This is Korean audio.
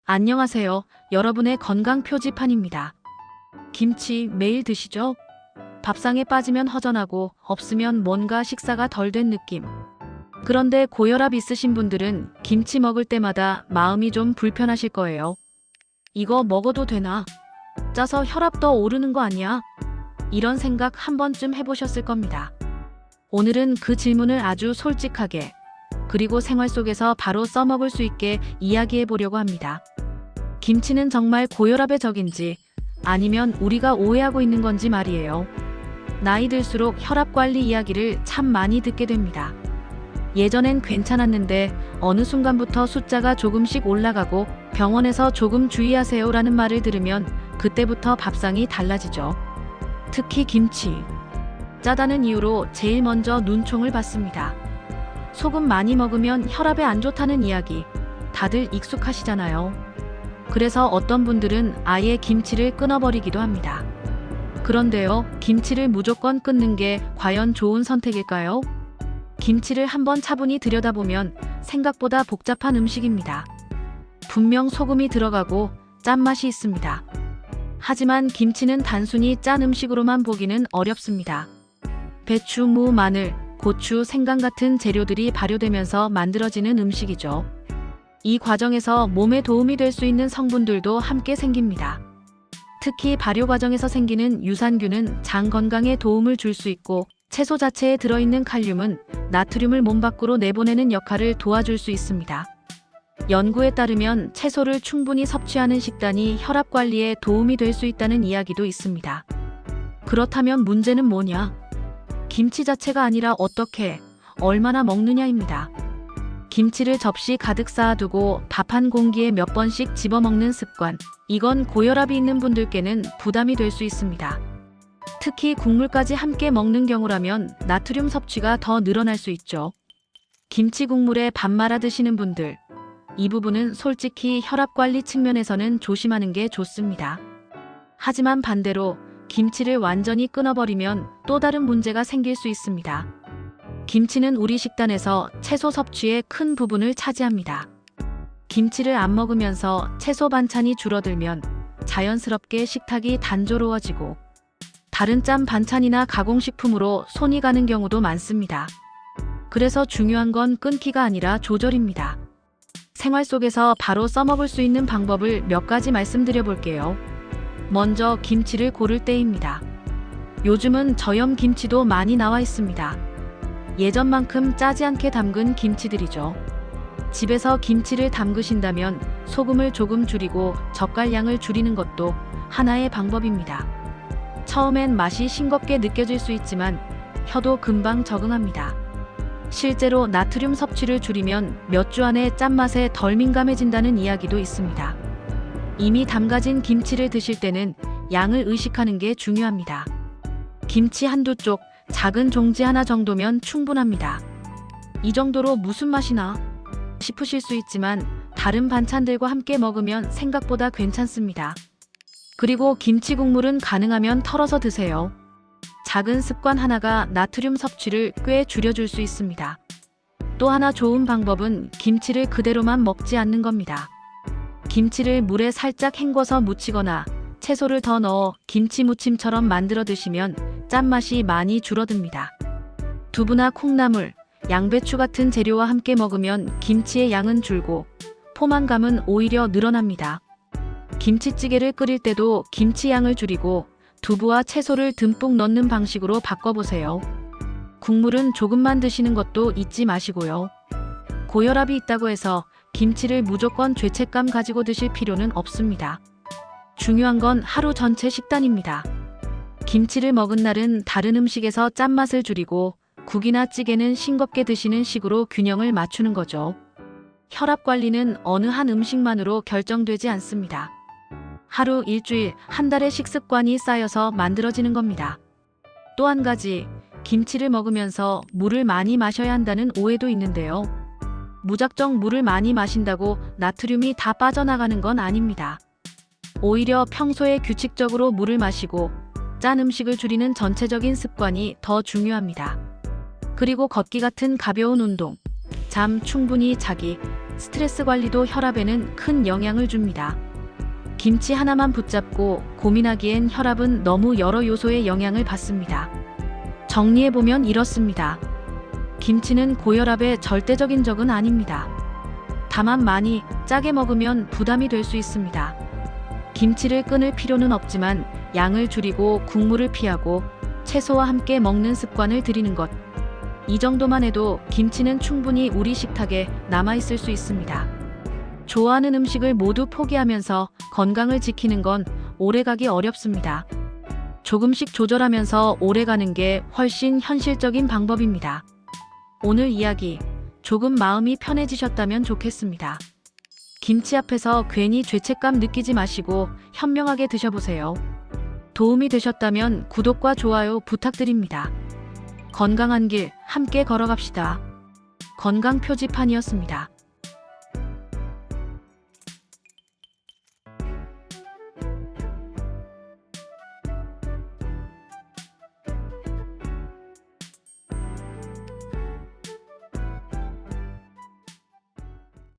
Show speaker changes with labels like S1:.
S1: 안녕하세요. 여러분의 건강 표지판입니다. 김치 매일 드시죠? 밥상에 빠지면 허전하고 없으면 뭔가 식사가 덜 된 느낌. 그런데 고혈압 있으신 분들은 김치 먹을 때마다 마음이 좀 불편하실 거예요. 이거 먹어도 되나? 짜서 혈압 더 오르는 거 아니야? 이런 생각 한 번쯤 해보셨을 겁니다. 오늘은 그 질문을 아주 솔직하게 그리고 생활 속에서 바로 써먹을 수 있게 이야기해 보려고 합니다. 김치는 정말 고혈압의 적인지 아니면 우리가 오해하고 있는 건지 말이에요. 나이 들수록 혈압 관리 이야기를 참 많이 듣게 됩니다. 예전엔 괜찮았는데 어느 순간부터 숫자가 조금씩 올라가고 병원에서 조금 주의하세요라는 말을 들으면 그때부터 밥상이 달라지죠. 특히 김치. 짜다는 이유로 제일 먼저 눈총을 받습니다. 소금 많이 먹으면 혈압에 안 좋다는 이야기 다들 익숙하시잖아요. 그래서 어떤 분들은 아예 김치를 끊어버리기도 합니다. 그런데요, 김치를 무조건 끊는 게 과연 좋은 선택일까요? 김치를 한번 차분히 들여다보면 생각보다 복잡한 음식입니다. 분명 소금이 들어가고 짠맛이 있습니다. 하지만 김치는 단순히 짠 음식으로만 보기는 어렵습니다. 배추, 무, 마늘, 고추, 생강 같은 재료들이 발효되면서 만들어지는 음식이죠. 이 과정에서 몸에 도움이 될 수 있는 성분들도 함께 생깁니다. 특히 발효 과정에서 생기는 유산균은 장 건강에 도움을 줄 수 있고 채소 자체에 들어있는 칼륨은 나트륨을 몸 밖으로 내보내는 역할을 도와줄 수 있습니다. 연구에 따르면 채소를 충분히 섭취하는 식단이 혈압 관리에 도움이 될 수 있다는 이야기도 있습니다. 그렇다면 문제는 뭐냐? 김치 자체가 아니라 어떻게, 얼마나 먹느냐입니다. 김치를 접시 가득 쌓아두고 밥 한 공기에 몇 번씩 집어먹는 습관. 이건 고혈압이 있는 분들께는 부담이 될 수 있습니다. 특히 국물까지 함께 먹는 경우라면 나트륨 섭취가 더 늘어날 수 있죠. 김치 국물에 밥 말아 드시는 분들. 이 부분은 솔직히 혈압 관리 측면에서는 조심하는 게 좋습니다. 하지만 반대로 김치를 완전히 끊어버리면 또 다른 문제가 생길 수 있습니다. 김치는 우리 식단에서 채소 섭취의 큰 부분을 차지합니다. 김치를 안 먹으면서 채소 반찬이 줄어들면 자연스럽게 식탁이 단조로워지고 다른 짠 반찬이나 가공식품으로 손이 가는 경우도 많습니다. 그래서 중요한 건 끊기가 아니라 조절입니다. 생활 속에서 바로 써먹을 수 있는 방법을 몇 가지 말씀드려 볼게요. 먼저 김치를 고를 때입니다. 요즘은 저염 김치도 많이 나와 있습니다. 예전만큼 짜지 않게 담근 김치들이죠. 집에서 김치를 담그신다면 소금을 조금 줄이고 젓갈량을 줄이는 것도 하나의 방법입니다. 처음엔 맛이 싱겁게 느껴질 수 있지만 혀도 금방 적응합니다. 실제로 나트륨 섭취를 줄이면 몇 주 안에 짠맛에 덜 민감해진다는 이야기도 있습니다. 이미 담가진 김치를 드실 때는 양을 의식하는 게 중요합니다. 김치 한두 쪽, 작은 종지 하나 정도면 충분합니다. 이 정도로 무슨 맛이나 싶으실 수 있지만 다른 반찬들과 함께 먹으면 생각보다 괜찮습니다. 그리고 김치 국물은 가능하면 털어서 드세요. 작은 습관 하나가 나트륨 섭취를 꽤 줄여줄 수 있습니다. 또 하나 좋은 방법은 김치를 그대로만 먹지 않는 겁니다. 김치를 물에 살짝 헹궈서 무치거나 채소를 더 넣어 김치 무침처럼 만들어 드시면 짠맛이 많이 줄어듭니다. 두부나 콩나물, 양배추 같은 재료와 함께 먹으면 김치의 양은 줄고 포만감은 오히려 늘어납니다. 김치찌개를 끓일 때도 김치 양을 줄이고 두부와 채소를 듬뿍 넣는 방식으로 바꿔보세요. 국물은 조금만 드시는 것도 잊지 마시고요. 고혈압이 있다고 해서 김치를 무조건 죄책감 가지고 드실 필요는 없습니다. 중요한 건 하루 전체 식단입니다. 김치를 먹은 날은 다른 음식에서 짠맛을 줄이고 국이나 찌개는 싱겁게 드시는 식으로 균형을 맞추는 거죠. 혈압 관리는 어느 한 음식만으로 결정되지 않습니다. 하루, 일주일, 한 달의 식습관이 쌓여서 만들어지는 겁니다. 또 한 가지, 김치를 먹으면서 물을 많이 마셔야 한다는 오해도 있는데요. 무작정 물을 많이 마신다고 나트륨이 다 빠져나가는 건 아닙니다. 오히려 평소에 규칙적으로 물을 마시고 짠 음식을 줄이는 전체적인 습관이 더 중요합니다. 그리고 걷기 같은 가벼운 운동, 잠 충분히 자기, 스트레스 관리도 혈압에는 큰 영향을 줍니다. 김치 하나만 붙잡고 고민하기엔 혈압은 너무 여러 요소의 영향을 받습니다. 정리해보면 이렇습니다. 김치는 고혈압의 절대적인 적은 아닙니다. 다만 많이 짜게 먹으면 부담이 될 수 있습니다. 김치를 끊을 필요는 없지만 양을 줄이고 국물을 피하고 채소와 함께 먹는 습관을 들이는 것. 이 정도만 해도 김치는 충분히 우리 식탁에 남아있을 수 있습니다. 좋아하는 음식을 모두 포기하면서 건강을 지키는 건 오래가기 어렵습니다. 조금씩 조절하면서 오래가는 게 훨씬 현실적인 방법입니다. 오늘 이야기 조금 마음이 편해지셨다면 좋겠습니다. 김치 앞에서 괜히 죄책감 느끼지 마시고 현명하게 드셔보세요. 도움이 되셨다면 구독과 좋아요 부탁드립니다. 건강한 길 함께 걸어갑시다. 건강 표지판이었습니다.